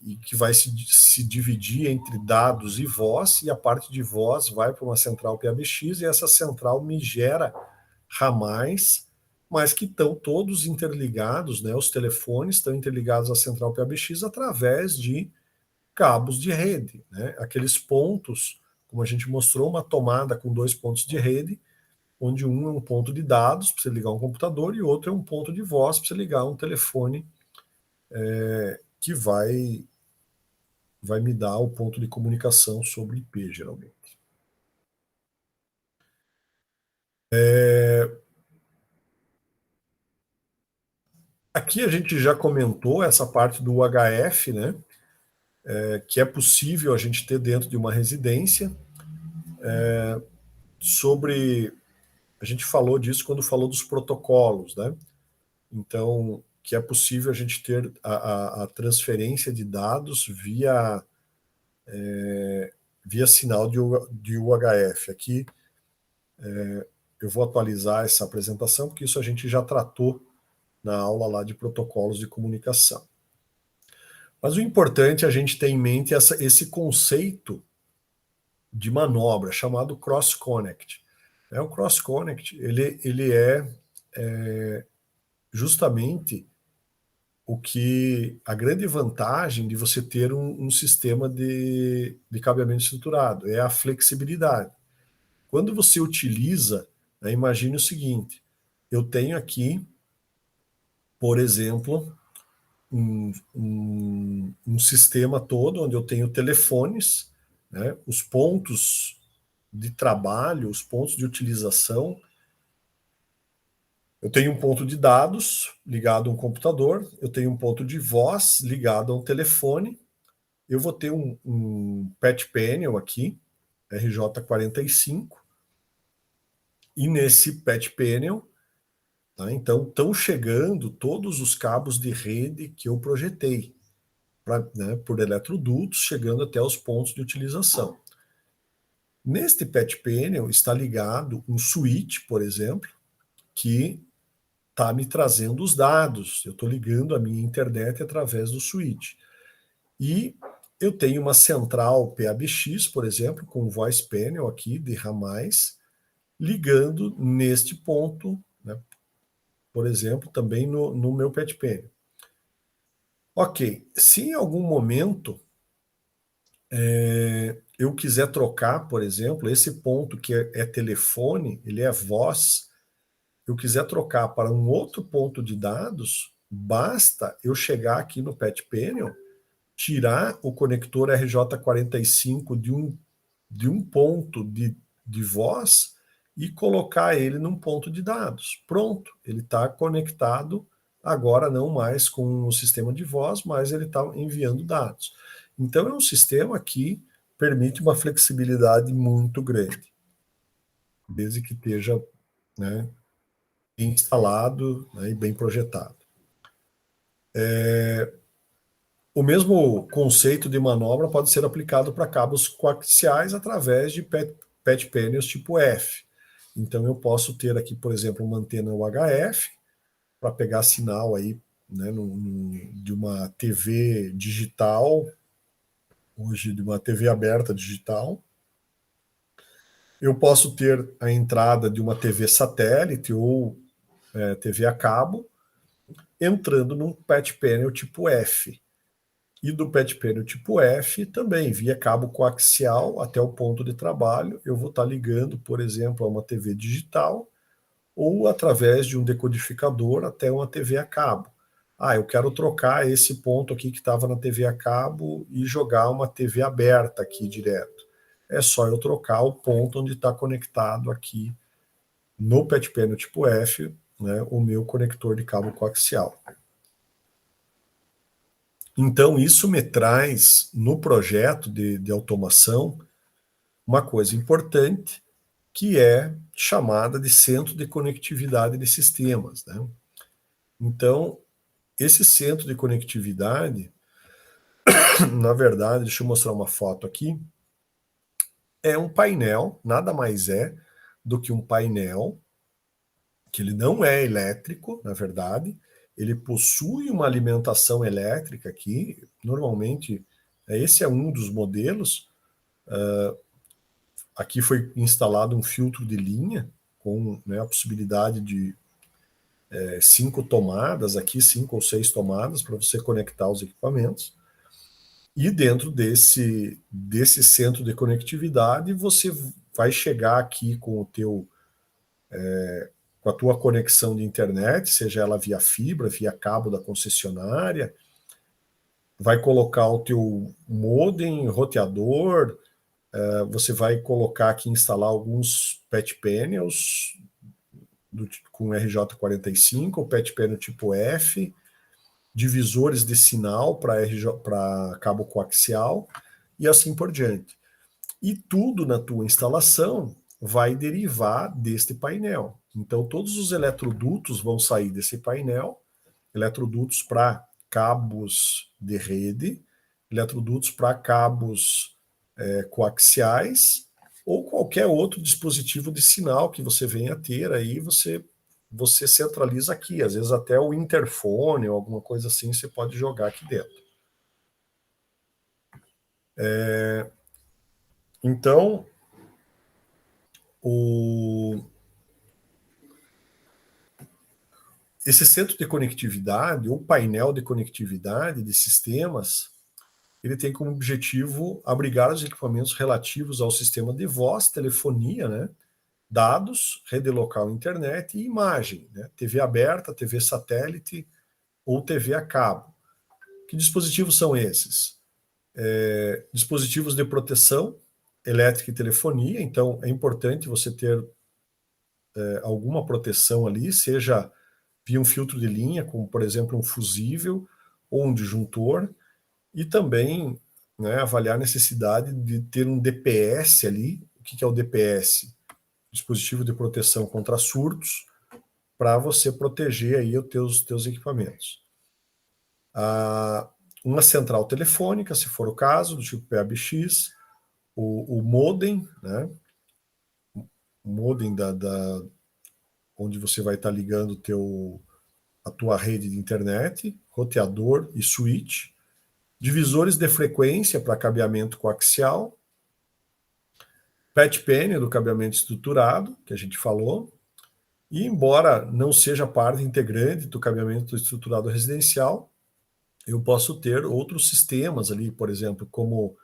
Speaker 1: e que vai se dividir entre dados e voz, e a parte de voz vai para uma central PABX, e essa central me gera ramais, mas que estão todos interligados, né? Os telefones estão interligados à central PABX através de cabos de rede, né? Aqueles pontos, como a gente mostrou, uma tomada com 2 pontos de rede, onde um é um ponto de dados para você ligar um computador e outro é um ponto de voz para você ligar um telefone que vai me dar o ponto de comunicação sobre IP, geralmente. Aqui a gente já comentou essa parte do UHF, né? Que é possível a gente ter dentro de uma residência. Sobre. A gente falou disso quando falou dos protocolos, né? Então, que é possível a gente ter a transferência de dados via sinal de UHF. Aqui eu vou atualizar essa apresentação, porque isso a gente já tratou na aula lá de protocolos de comunicação. Mas o importante é a gente ter em mente esse conceito de manobra, chamado cross-connect. O cross-connect ele é justamente o que a grande vantagem de você ter um sistema de cabeamento estruturado é a flexibilidade. Quando você utiliza, né, imagine o seguinte: eu tenho aqui, por exemplo, um sistema todo onde eu tenho telefones, né, os pontos de trabalho, os pontos de utilização. Eu tenho um ponto de dados ligado a um computador, eu tenho um ponto de voz ligado a um telefone, eu vou ter um patch panel aqui, RJ45, e nesse patch panel, tá, então estão chegando todos os cabos de rede que eu projetei, né, por eletrodutos, chegando até os pontos de utilização. Neste patch panel está ligado um switch, por exemplo, que está me trazendo os dados. Eu estou ligando a minha internet através do switch. E eu tenho uma central PABX, por exemplo, com um voice panel aqui de ramais, ligando neste ponto, né, por exemplo, também no meu patch panel. Ok, se em algum momento eu quiser trocar, por exemplo, esse ponto que é telefone, ele é voz, eu quiser trocar para um outro ponto de dados, basta eu chegar aqui no patch panel, tirar o conector RJ45 de um ponto de voz e colocar ele num ponto de dados. Pronto, ele está conectado agora não mais com o sistema de voz, mas ele está enviando dados. Então é um sistema que permite uma flexibilidade muito grande, desde que esteja, né, instalado, né, e bem projetado. O mesmo conceito de manobra pode ser aplicado para cabos coaxiais através de patch panels tipo F. Então eu posso ter aqui, por exemplo, uma antena UHF para pegar sinal aí, né, de uma TV digital hoje de uma TV aberta digital. Eu posso ter a entrada de uma TV satélite ou TV a cabo, entrando num patch panel tipo F. E do patch panel tipo F também, via cabo coaxial até o ponto de trabalho, eu vou estar ligando, por exemplo, a uma TV digital ou através de um decodificador até uma TV a cabo. Ah, eu quero trocar esse ponto aqui que estava na TV a cabo e jogar uma TV aberta aqui direto. É só eu trocar o ponto onde está conectado aqui no patch panel tipo F, né, o meu conector de cabo coaxial. Então, isso me traz, no projeto de automação, uma coisa importante, que é chamada de centro de conectividade de sistemas, né? Então, esse centro de conectividade, na verdade, deixa eu mostrar uma foto aqui, é um painel, nada mais é do que um painel, que ele não é elétrico, na verdade, ele possui uma alimentação elétrica aqui, normalmente, esse é um dos modelos, aqui foi instalado um filtro de linha, com, né, a possibilidade de 5 tomadas aqui, 5 ou 6 tomadas para você conectar os equipamentos. E dentro desse centro de conectividade, você vai chegar aqui com o teu com a tua conexão de internet, seja ela via fibra, via cabo da concessionária, vai colocar o teu modem, roteador, você vai colocar aqui, instalar alguns patch panels com RJ45, o patch panel tipo F, divisores de sinal para cabo coaxial e assim por diante. E tudo na tua instalação vai derivar deste painel. Então, todos os eletrodutos vão sair desse painel, eletrodutos para cabos de rede, eletrodutos para cabos coaxiais, ou qualquer outro dispositivo de sinal que você venha a ter, aí você centraliza aqui, às vezes até o interfone ou alguma coisa assim você pode jogar aqui dentro. Então, esse centro de conectividade, ou painel de conectividade de sistemas, ele tem como objetivo abrigar os equipamentos relativos ao sistema de voz, telefonia, né, dados, rede local, internet e imagem, né, TV aberta, TV satélite ou TV a cabo. Que dispositivos são esses? Dispositivos de proteção elétrica e telefonia, então é importante você ter alguma proteção ali, seja via um filtro de linha, como por exemplo um fusível ou um disjuntor, e também, né, avaliar a necessidade de ter um DPS ali. O que é o DPS? Dispositivo de proteção contra surtos, para você proteger aí os teus equipamentos. Uma central telefônica, se for o caso, do tipo PABX, o modem, né? O modem onde você vai estar ligando a tua rede de internet, roteador e switch, divisores de frequência para cabeamento coaxial, patch panel do cabeamento estruturado, que a gente falou, e embora não seja parte integrante do cabeamento estruturado residencial, eu posso ter outros sistemas ali, por exemplo, como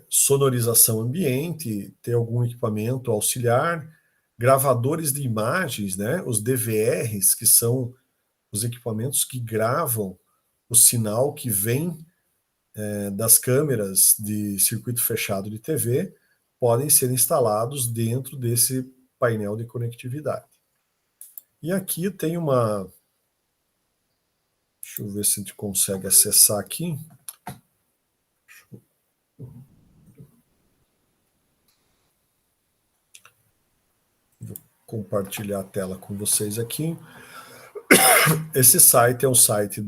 Speaker 1: sonorização ambiente, ter algum equipamento auxiliar, gravadores de imagens, né, os DVRs, que são os equipamentos que gravam o sinal que vem das câmeras de circuito fechado de TV, podem ser instalados dentro desse painel de conectividade. E aqui tem uma... Deixa eu ver se a gente consegue acessar aqui. Vou compartilhar a tela com vocês aqui. Esse site é um site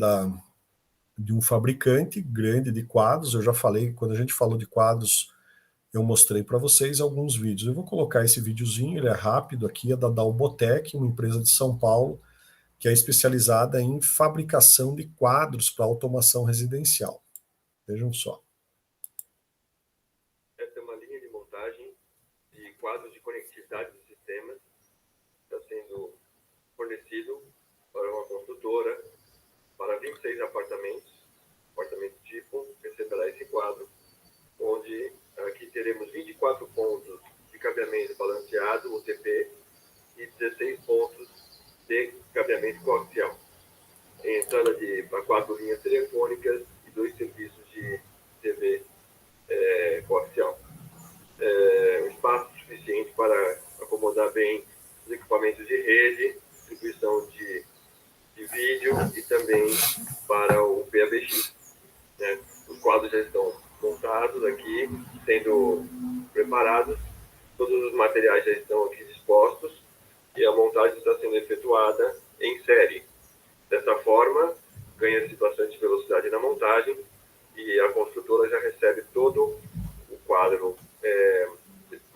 Speaker 1: de um fabricante grande de quadros. Eu já falei, quando a gente falou de quadros, eu mostrei para vocês alguns vídeos. Eu vou colocar esse videozinho, ele é rápido aqui, é da Dalbotec, uma empresa de São Paulo, que é especializada em fabricação de quadros para automação residencial. Vejam só.
Speaker 2: quadros de conectividade dos sistemas está sendo fornecido para uma construtora, para 26 apartamentos, apartamento tipo, receberá esse quadro, onde aqui teremos 24 pontos de cabeamento balanceado, UTP, e 16 pontos de cabeamento coaxial. Entrada para 4 linhas telefônicas e 2 serviços de TV coaxial. Um espaço suficiente para acomodar bem os equipamentos de rede, distribuição de vídeo e também para o PABX. Né? Os quadros já estão montados aqui, sendo preparados, todos os materiais já estão aqui dispostos e a montagem está sendo efetuada em série. Dessa forma, ganha-se bastante velocidade na montagem e a construtora já recebe todo o quadro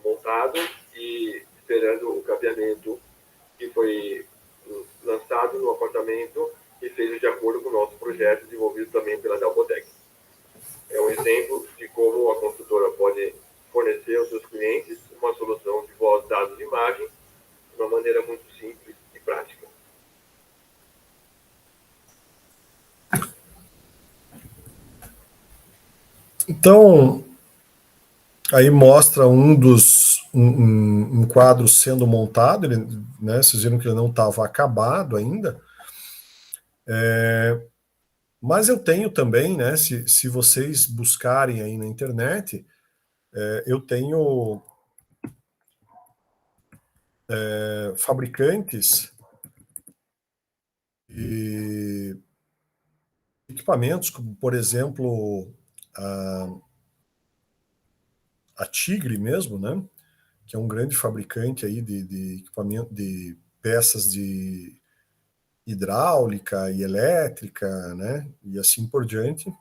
Speaker 2: montado e esperando o cabeamento que foi lançado no apartamento e feito de acordo com o nosso projeto, desenvolvido também pela Dalbotec. É um exemplo de como a construtora pode fornecer aos seus clientes uma solução de voz, dados e imagem de uma maneira muito simples e prática.
Speaker 1: Então, aí mostra um quadro sendo montado, ele, né, vocês viram que ele não estava acabado ainda. Mas eu tenho também, né, se vocês buscarem aí na internet, eu tenho fabricantes e equipamentos, como por exemplo a Tigre mesmo, né, que é um grande fabricante aí de equipamento, de peças de hidráulica e elétrica, né, e assim por diante.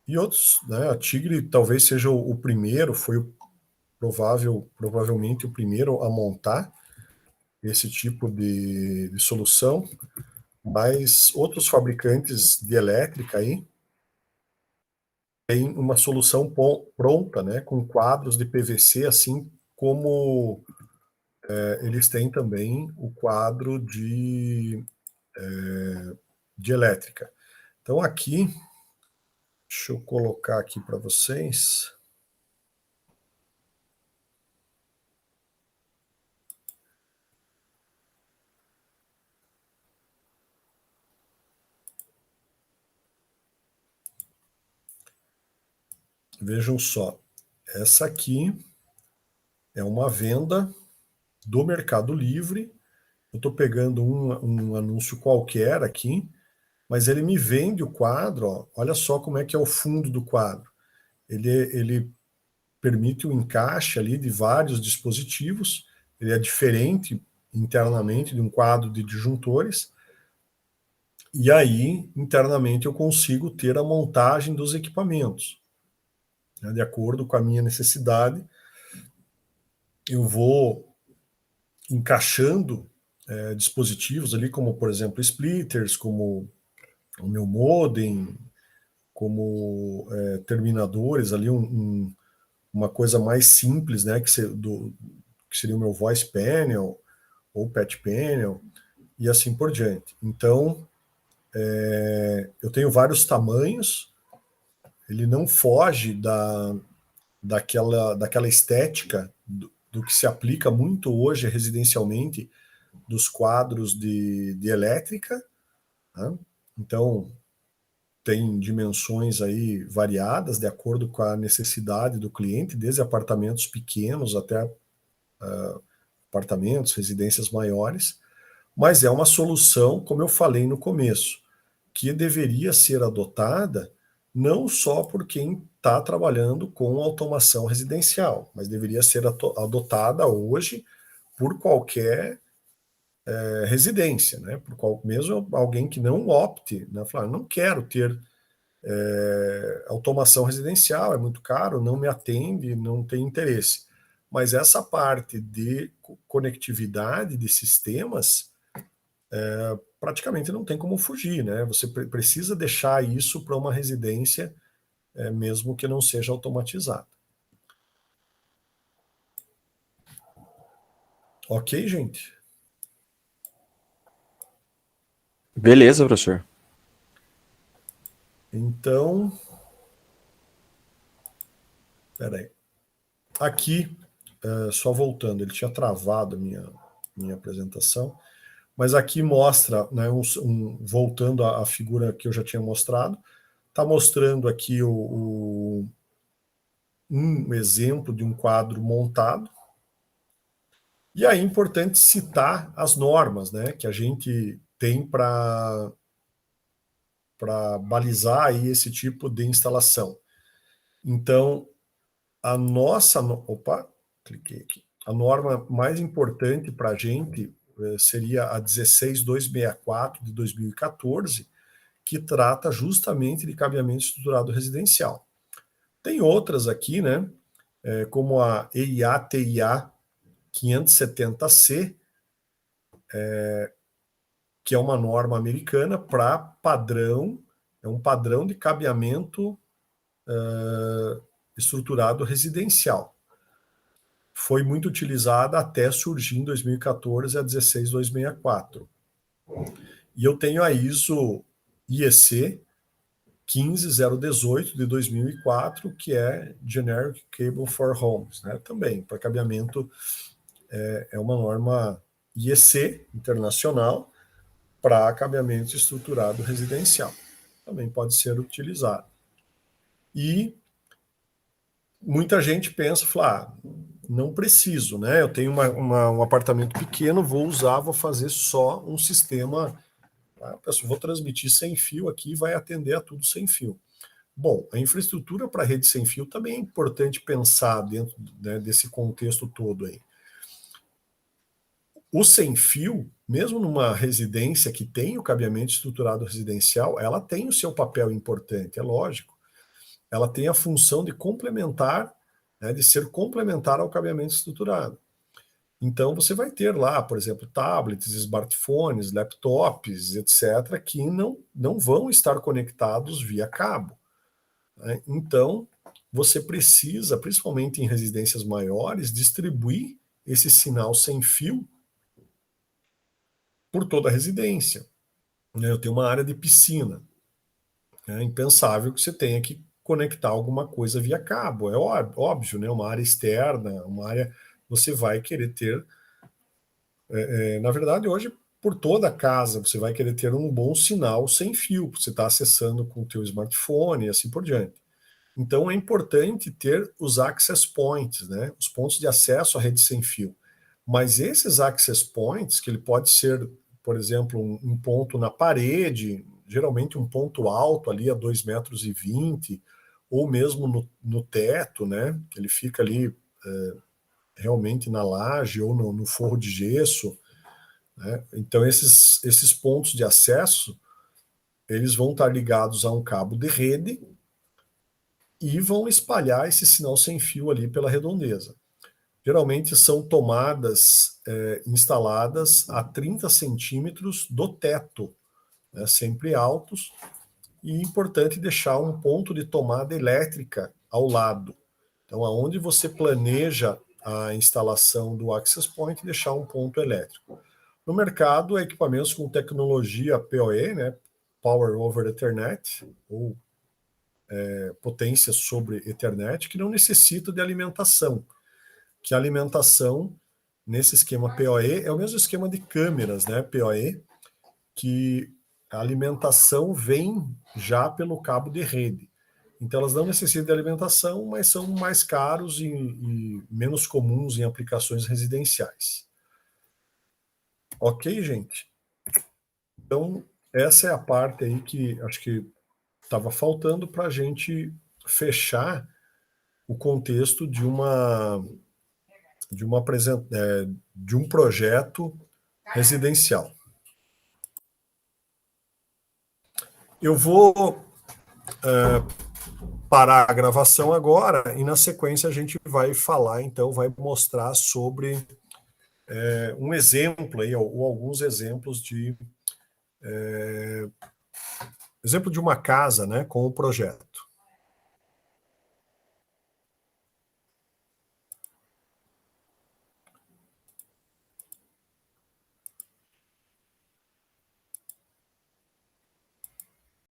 Speaker 1: E outros, né, a Tigre talvez seja o primeiro, foi provavelmente o primeiro a montar esse tipo de solução, mas outros fabricantes de elétrica aí têm uma solução pronta, né, com quadros de PVC, assim como eles têm também o quadro de elétrica. Então aqui, deixa eu colocar aqui para vocês. Vejam só, essa aqui é uma venda do Mercado Livre. Eu estou pegando um anúncio qualquer aqui, mas ele me vende o quadro. Ó, olha só como é que é o fundo do quadro. Ele permite o encaixe ali de vários dispositivos. Ele é diferente internamente de um quadro de disjuntores. E aí, internamente, eu consigo ter a montagem dos equipamentos, né, de acordo com a minha necessidade. Eu vou encaixando dispositivos ali, como, por exemplo, splitters, como o meu modem, como terminadores ali, uma coisa mais simples, né, que seria o meu voice panel ou pet panel e assim por diante. Então, eu tenho vários tamanhos, ele não foge daquela estética do que se aplica muito hoje residencialmente dos quadros de elétrica, né? Então, tem dimensões aí variadas de acordo com a necessidade do cliente, desde apartamentos pequenos até apartamentos, residências maiores, mas é uma solução, como eu falei no começo, que deveria ser adotada não só por quem está trabalhando com automação residencial, mas deveria ser adotada hoje por qualquer residência, né? Mesmo alguém que não opte, né? Falar, não quero ter automação residencial, é muito caro, não me atende, não tem interesse. Mas essa parte de conectividade de sistemas praticamente não tem como fugir, né? Você precisa deixar isso para uma residência, mesmo que não seja automatizada. Ok, gente?
Speaker 3: Beleza, professor.
Speaker 1: Então, peraí. Aqui, só voltando, ele tinha travado a minha apresentação, mas aqui mostra, né, voltando à figura que eu já tinha mostrado, está mostrando aqui um exemplo de um quadro montado. E aí é importante citar as normas, né, que a gente tem para balizar aí esse tipo de instalação. Então, a nossa... Opa, cliquei aqui. A norma mais importante para a gente seria a 16264 de 2014, que trata justamente de cabeamento estruturado residencial. Tem outras aqui, né, como a EIA-TIA 570C, que é uma norma americana para padrão, é um padrão de cabeamento estruturado residencial. Foi muito utilizada até surgir em 2014 a 16264. E eu tenho a ISO IEC 15018 de 2004, que é Generic Cable for Homes, né? Também para cabeamento, é uma norma IEC internacional para cabeamento estruturado residencial. Também pode ser utilizado. E muita gente pensa, fala, não preciso, né? Eu tenho um apartamento pequeno, vou fazer só um sistema, vou transmitir sem fio aqui, vai atender a tudo sem fio. Bom, a infraestrutura para rede sem fio também é importante pensar dentro, né, desse contexto todo aí. O sem fio, mesmo numa residência que tem o cabeamento estruturado residencial, ela tem o seu papel importante, é lógico. Ela tem a função de complementar, né, de ser complementar ao cabeamento estruturado. Então, você vai ter lá, por exemplo, tablets, smartphones, laptops, etc., que não vão estar conectados via cabo, né? Então, você precisa, principalmente em residências maiores, distribuir esse sinal sem fio por toda a residência. Eu tenho uma área de piscina. É impensável que você tenha que conectar alguma coisa via cabo. É óbvio, né? Uma área externa, uma área... Você vai querer ter... na verdade, hoje, por toda a casa, você vai querer ter um bom sinal sem fio. Você está acessando com o teu smartphone e assim por diante. Então, é importante ter os access points, né? Os pontos de acesso à rede sem fio. Mas esses access points, que ele pode ser, por exemplo, um ponto na parede, geralmente um ponto alto ali a 2,20 m, ou mesmo no teto, né? Ele fica ali realmente na laje ou no forro de gesso, né? Então, esses pontos de acesso, eles vão estar ligados a um cabo de rede e vão espalhar esse sinal sem fio ali pela redondeza. Geralmente são tomadas instaladas a 30 centímetros do teto, né, sempre altos, e é importante deixar um ponto de tomada elétrica ao lado. Então, aonde você planeja a instalação do access point, deixar um ponto elétrico. No mercado, equipamentos com tecnologia PoE, né, Power over Ethernet, ou potência sobre Ethernet, que não necessita de alimentação. Que a alimentação, nesse esquema PoE, é o mesmo esquema de câmeras, né, PoE, que a alimentação vem já pelo cabo de rede. Então, elas não necessitam de alimentação, mas são mais caros e menos comuns em aplicações residenciais. Ok, gente? Então, essa é a parte aí que acho que estava faltando para a gente fechar o contexto de um projeto residencial. Eu vou parar a gravação agora e na sequência a gente vai falar, então, vai mostrar sobre um exemplo aí, ou alguns exemplos exemplo de uma casa, né, com o projeto.